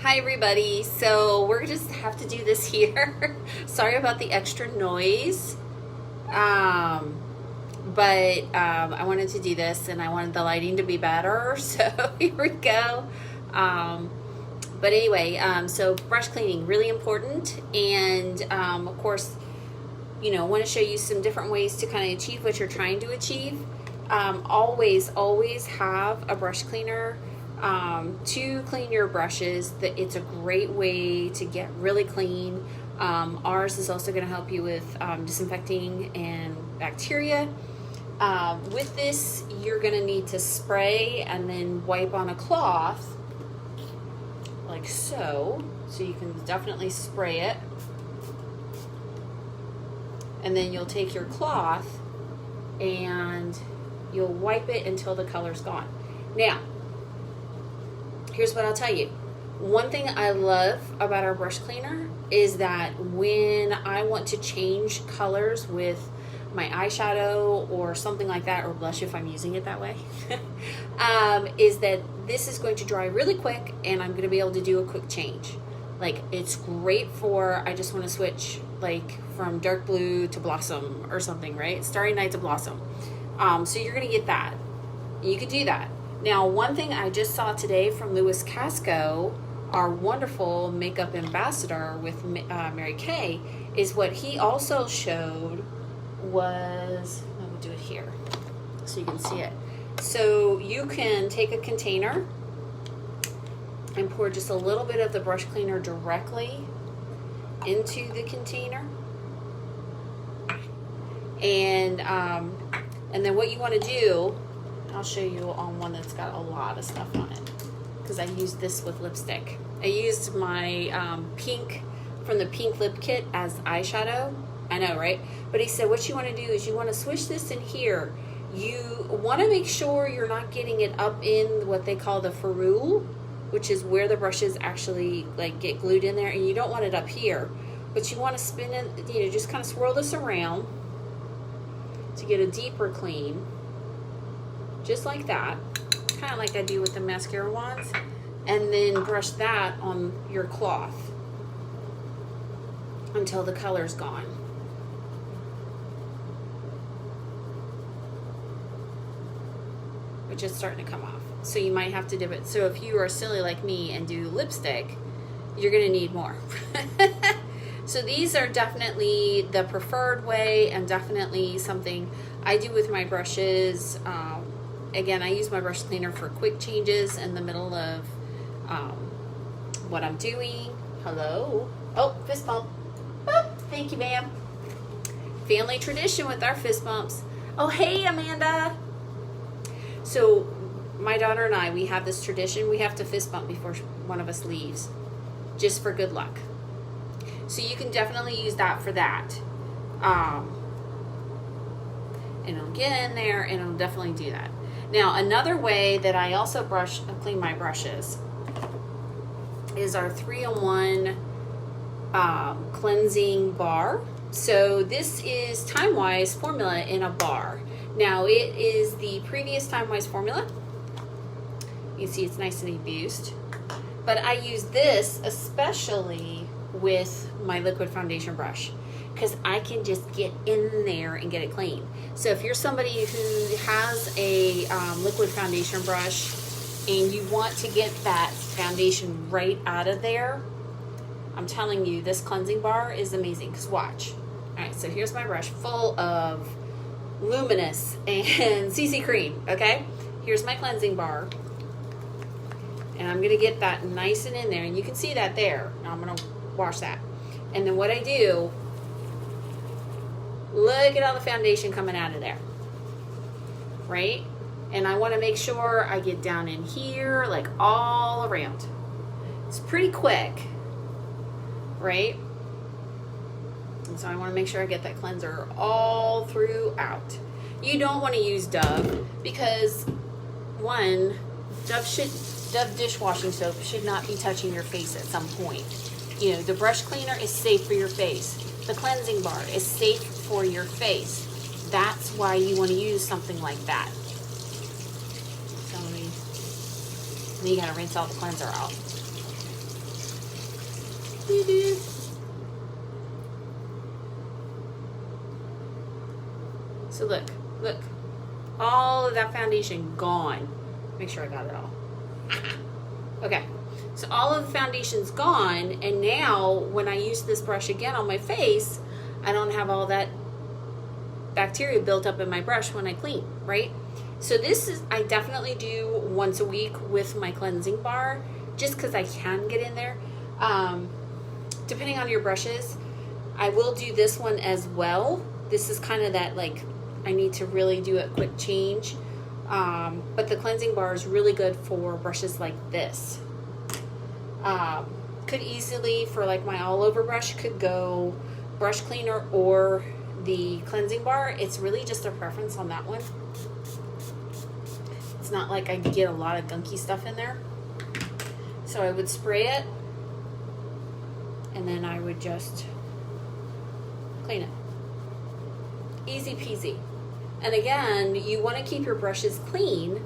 Hi everybody, so we're just have to do this here. Sorry about the extra noise, but I wanted to do this and I wanted the lighting to be better, so here we go. But anyway, so brush cleaning, really important, and of course, I want to show you some different ways to kind of achieve what you're trying to achieve. Always have a brush cleaner to clean your brushes. It's a great way to get really clean. Ours is also going to help you with disinfecting and bacteria. With this, you're going to need to spray and then wipe on a cloth like so. So you can definitely spray it. And then you'll take your cloth and you'll wipe it until the color's gone. Now, here's what I'll tell you. One thing I love about our brush cleaner is that when I want to change colors with my eyeshadow or something like that, or blush if I'm using it that way, is that this is going to dry really quick and I'm going to be able to do a quick change. Like, it's great for, I just want to switch like from dark blue to blossom or something, right? Starry Night to blossom. So you're going to get that. You could do that. Now, one thing I just saw today from Louis Casco, our wonderful makeup ambassador with Mary Kay, is what he also showed was, I'm going to do it here so you can see it. So you can take a container and pour just a little bit of the brush cleaner directly into the container. And then what you want to do, I'll show you on one that's got a lot of stuff on it, because I used this with lipstick. I used my pink from the Pink Lip Kit as eyeshadow. I know, right? But he said what you want to do is you want to swish this in here. You want to make sure you're not getting it up in what they call the ferrule, which is where the brushes actually like get glued in there, and you don't want it up here. But you want to spin it, just kind of swirl this around to get a deeper clean. Just like that, kind of like I do with the mascara wands, and then brush that on your cloth until the color's gone. Which is starting to come off. So you might have to dip it. So if you are silly like me and do lipstick, you're gonna need more. So these are definitely the preferred way, and definitely something I do with my brushes. Again, I use my brush cleaner for quick changes in the middle of what I'm doing. Hello. Oh, fist bump. Oh, thank you, ma'am. Family tradition with our fist bumps. Oh, hey, Amanda. So my daughter and I, we have this tradition. We have to fist bump before one of us leaves, just for good luck. So you can definitely use that for that. And it'll get in there, and it'll definitely do that. Now, another way that I also clean my brushes is our 3-in-1 cleansing bar. So this is Time-Wise formula in a bar. Now, it is the previous Time-Wise formula. You can see it's nice and diffused. But I use this especially with my liquid foundation brush, because I can just get in there and get it clean. So if you're somebody who has a liquid foundation brush and you want to get that foundation right out of there, I'm telling you, this cleansing bar is amazing. Because watch. All right, so here's my brush full of Luminous and CC cream, okay? Here's my cleansing bar. And I'm gonna get that nice and in there, and you can see that there. Now I'm gonna wash that. And then what I do, look at all the foundation coming out of there, right? And I want to make sure I get down in here, like all around. It's pretty quick, right? And so I want to make sure I get that cleanser all throughout. You don't want to use Dove, because one, Dove dishwashing soap should not be touching your face at some point. The brush cleaner is safe for your face. The cleansing bar is safe for your face. That's why you want to use something like that. So then you gotta rinse all the cleanser out. So look, look. All of that foundation gone. Make sure I got it all. Okay. So all of the foundation's gone, and now when I use this brush again on my face, I don't have all that bacteria built up in my brush when I clean, right? So this is, I definitely do once a week with my cleansing bar, just because I can get in there. Depending on your brushes, I will do this one as well. This is kind of that, like, I need to really do a quick change. But the cleansing bar is really good for brushes like this. Could easily, for like my all over brush, could go brush cleaner or the cleansing bar. It's really just a preference on that one. It's not like I get a lot of gunky stuff in there. So I would spray it, and then I would just clean it. Easy peasy. And again, you want to keep your brushes clean,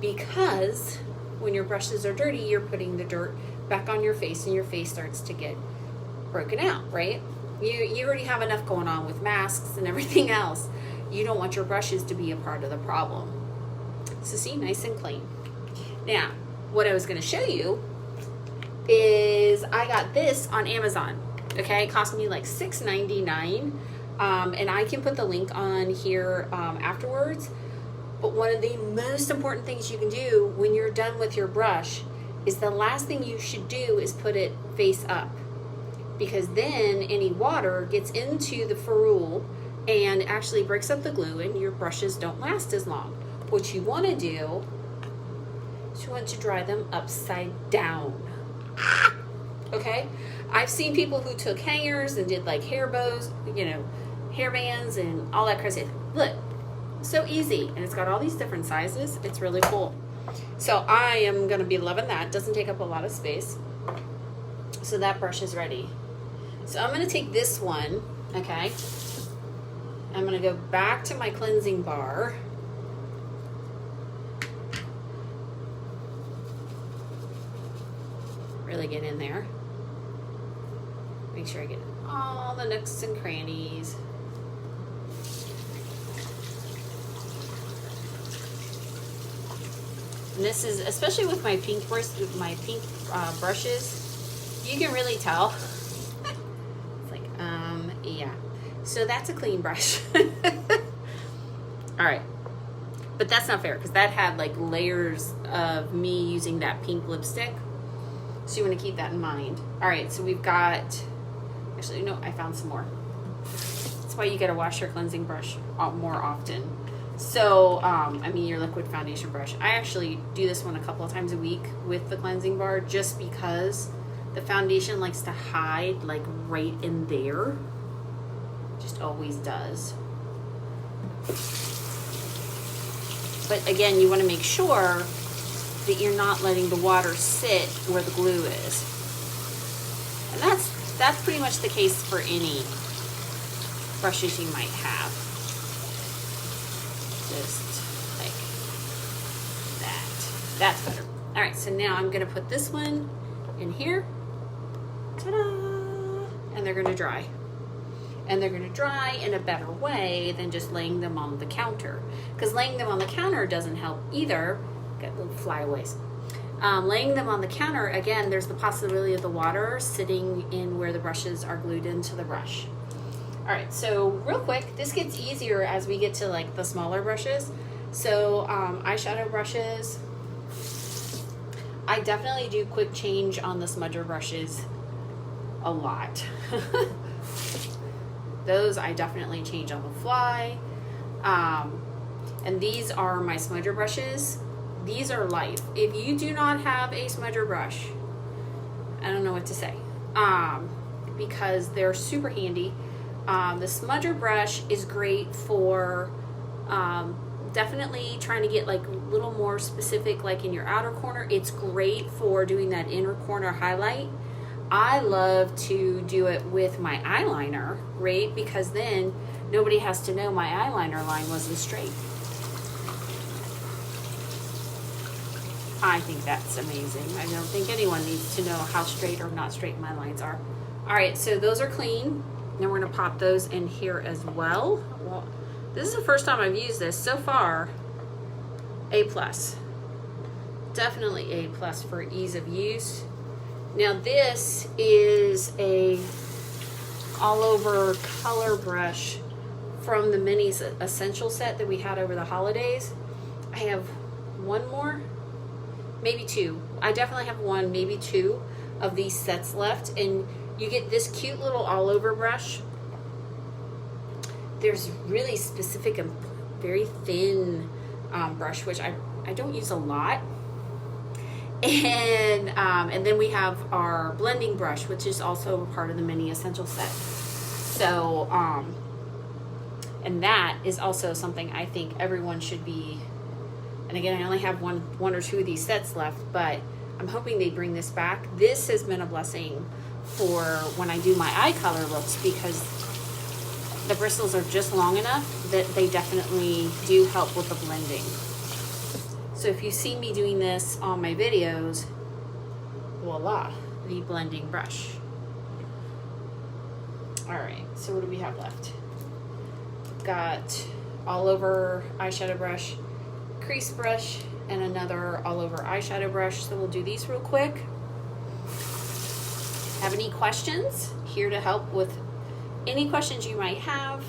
because when your brushes are dirty, you're putting the dirt back on your face and your face starts to get broken out, right? You already have enough going on with masks and everything else. You don't want your brushes to be a part of the problem. So see, nice and clean. Now, what I was going to show you is I got this on Amazon. Okay, it cost me like $6.99. And I can put the link on here afterwards. But one of the most important things you can do when you're done with your brush is the last thing you should do is put it face up, because then any water gets into the ferrule and actually breaks up the glue, and your brushes don't last as long. What you want to do is you want to dry them upside down. Okay? I've seen people who took hangers and did like hair bows, you know, hair bands and all that crazy. Look, so easy. And it's got all these different sizes. It's really cool. So I am going to be loving that. Doesn't take up a lot of space. So that brush is ready. So I'm going to take this one, okay? I'm going to go back to my cleansing bar. Really get in there. Make sure I get all the nooks and crannies. And this is, especially with my pink brushes, you can really tell. It's like, yeah. So that's a clean brush. All right. But that's not fair, because that had like layers of me using that pink lipstick. So you want to keep that in mind. All right, so we've got, actually, no, I found some more. That's why you got to wash your cleansing brush more often. So, I mean, your liquid foundation brush. I actually do this one a couple of times a week with the cleansing bar, just because the foundation likes to hide like right in there. Just always does. But again, you want to make sure that you're not letting the water sit where the glue is. And that's pretty much the case for any brushes you might have. Just like that. That's better. All right, so now I'm gonna put this one in here. Ta-da! And they're gonna dry. And they're gonna dry in a better way than just laying them on the counter. Because laying them on the counter doesn't help either. Got little flyaways. Laying them on the counter, again, there's the possibility of the water sitting in where the brushes are glued into the brush. All right, so real quick, this gets easier as we get to like the smaller brushes. So eyeshadow brushes, I definitely do quick change on the smudger brushes a lot. Those I definitely change on the fly. And these are my smudger brushes. These are life. If you do not have a smudger brush, I don't know what to say, because they're super handy. The smudger brush is great for definitely trying to get like a little more specific, like in your outer corner. It's great for doing that inner corner highlight. I love to do it with my eyeliner, right? Because then nobody has to know my eyeliner line wasn't straight. I think that's amazing. I don't think anyone needs to know how straight or not straight my lines are. All right, so those are clean. Now we're gonna pop those in here as well. Well, this is the first time I've used this. So far, A+. Definitely A+ for ease of use. Now this is a all over color brush from the Minis Essential set that we had over the holidays. I have one more, maybe two. I definitely have one, maybe two of these sets left, and you get this cute little all over brush. There's really specific and very thin brush, which I don't use a lot. And then we have our blending brush, which is also a part of the Mini Essential set. So, and that is also something I think everyone should be, and again, I only have one or two of these sets left, but I'm hoping they bring this back. This has been a blessing for when I do my eye color looks, because the bristles are just long enough that they definitely do help with the blending. So if you see me doing this on my videos, voila, the blending brush. All right, so what do we have left? Got all over eyeshadow brush, crease brush, and another all over eyeshadow brush. So we'll do these real quick. Have any questions? Here to help with any questions you might have.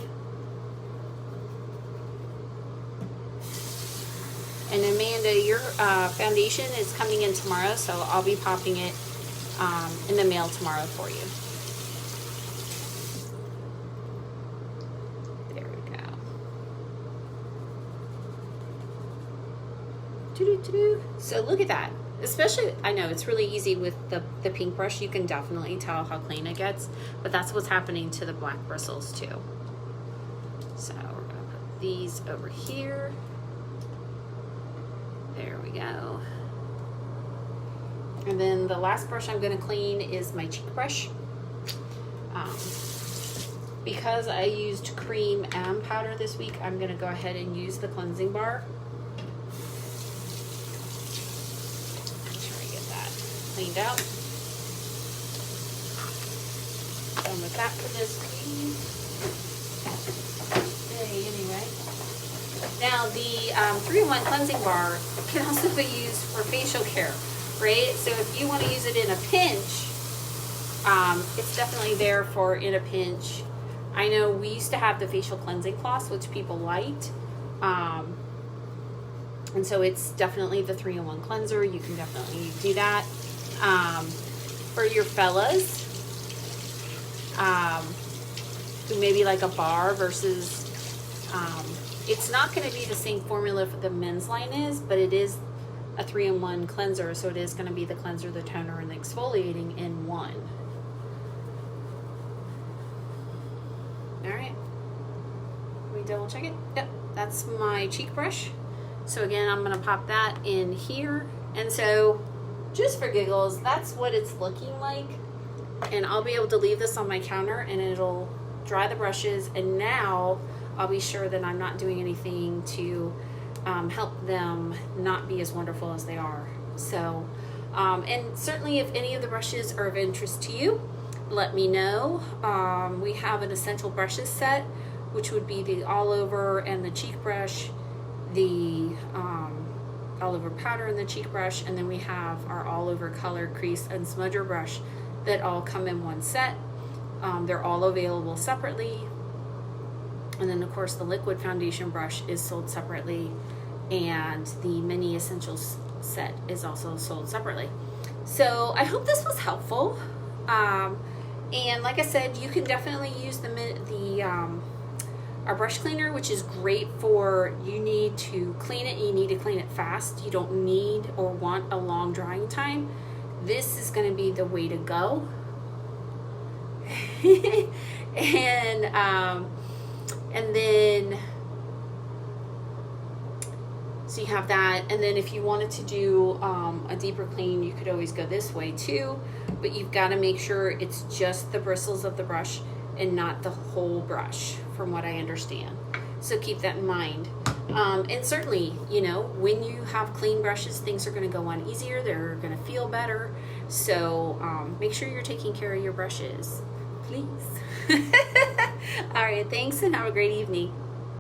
And Amanda, your foundation is coming in tomorrow, so I'll be popping it in the mail tomorrow for you. There we go. So look at that. Especially, I know it's really easy with the pink brush. You can definitely tell how clean it gets, but that's what's happening to the black bristles too. So we're gonna put these over here. There we go. And then the last brush I'm going to clean is my cheek brush. Because I used cream and powder this week, I'm going to go ahead and use the cleansing bar. Make sure I get that cleaned out. Done with that for this day anyway. Now the 3-in-1 cleansing bar can also be used for facial care, right? So if you want to use it in a pinch, it's definitely there for in a pinch. I know we used to have the facial cleansing cloths, which people liked. And so it's definitely the 3-in-1 cleanser. You can definitely do that. For your fellas, who maybe like a bar versus, it's not going to be the same formula for the men's line is, but it is a 3-in-1 cleanser, so it is going to be the cleanser, the toner, and the exfoliating in one. All right, we double check it. Yep, that's my cheek brush. So again, I'm going to pop that in here, and so just for giggles, that's what it's looking like. And I'll be able to leave this on my counter, and it'll dry the brushes, and now I'll be sure that I'm not doing anything to help them not be as wonderful as they are. So, and certainly if any of the brushes are of interest to you, let me know. We have an essential brushes set, which would be the all over and the cheek brush, the all over powder and the cheek brush, and then we have our all over color, crease, and smudger brush that all come in one set. They're all available separately. And then of course the liquid foundation brush is sold separately, and the Mini Essentials set is also sold separately. So I hope this was helpful. And like I said, you can definitely use our brush cleaner, which is great for, you need to clean it, you need to clean it fast. You don't need or want a long drying time. This is going to be the way to go. And then, so you have that, and then if you wanted to do a deeper clean, you could always go this way too, but you've got to make sure it's just the bristles of the brush and not the whole brush, from what I understand. So keep that in mind. And certainly, you know, when you have clean brushes, things are going to go on easier, they're going to feel better, So make sure you're taking care of your brushes, please. All right, thanks and have a great evening.